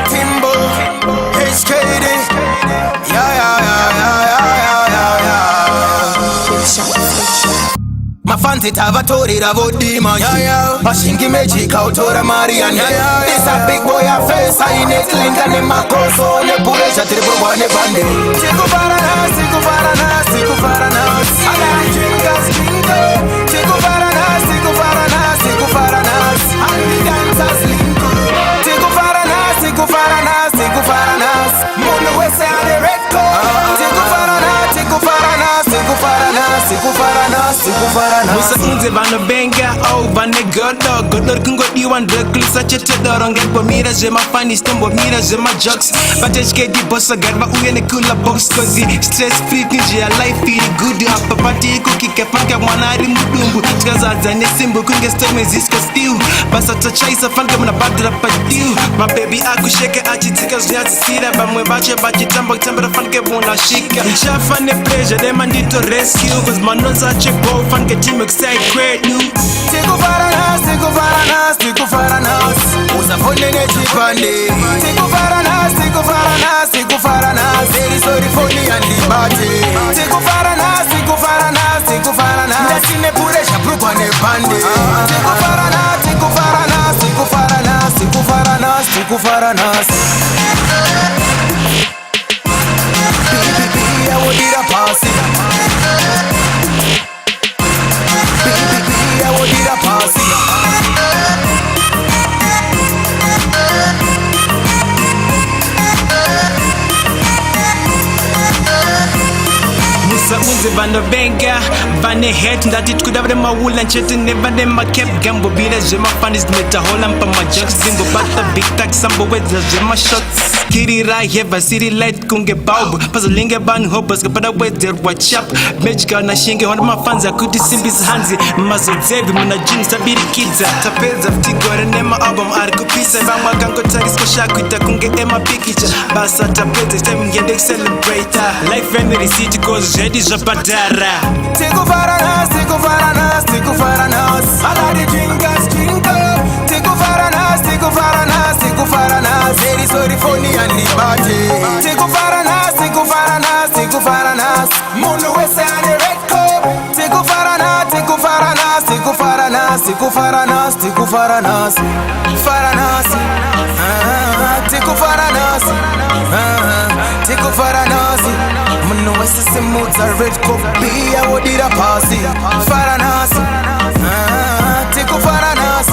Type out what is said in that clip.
Timbo, HKD. Mafanti tavatorera vodima Mashingi mechi kautora Marian This a big boy a face aine Linda ne makoso ne puresha tiribwa ne bande Tiku Faranas, Tiku Faranas, Tiku Faranas Agari drinkas linko Tiku Faranas, Tiku Faranas, Tiku Faranas Andi dancers linko Tiku Faranas, Tiku Faranas, Tiku Faranas Mono wese ade redko Tiku Faranas, Tiku Faranas, Tiku Faranas, Tiku Faranas, Tiku Faranas Musa unze vano benga au vane godor kungo diwan rekli sache tedoro ngebo mira je mafani stembo mira je ma jokes but HKD bossa garba uyene kula box kozi stress free nje ya life feel good hapa party kukike fanga mwanari mudumbu tikaza zane simbu kunge steme zisko stew basa to chase fanga mna badra patiu my baby akusheke achitika znyati sira bamwe bache tambo tambara fanga bona shika chafa ne pleasure dem andito rescue cause manoza check go fanga team excited great news Tiku Faranas, Tiku Faranas, Tiku Faranas Uzafone ne chipande Tiku Faranas, Tiku Faranas, Tiku Faranas Very sorry for me and the party Tiku Faranas, Tiku Faranas, Tiku Faranas Ndasine puresha prukwa ne pande Tiku Faranas, Tiku Faranas, Tiku Faranas, Tiku Faranas, Tiku Faranas Bibi ya wodira pasi I will need a pass. Musa unze vano benga vane head ndati tukudavre mawula nchete nevane makep gambo bila jema fanis meta hola mpa majaks zingo bata big tax sambo weza jema shots kiri rai heva city light kunge baub pazo linge ban hopes kapada weather watch up magic na shinge honda mafanza kuti simbis hanzi mazo zevi muna jini sabiri kids tapeza ftigore nema album arkupisa bamwa kango tarisko shakuita kunge ema pikicha basa tapeza time ngende celebrate life and receipt cause ready Zapatara Tiku Faranas, Tiku Faranas, Tiku Faranas Agari drinkas drinko Tiku Faranas, Tiku Faranas, Tiku Faranas Very sorry for me and the party Tiku Faranas, Tiku Faranas, Tiku Faranas Mono wese ane redko Tiku Faranas, Tiku Faranas, Tiku Faranas Tiku Faranas, Tiku Faranas Faranas Tiku Faranas Tiku Faranas Mono wese se muta red copy I would eat a passy Faranas Tiku Faranas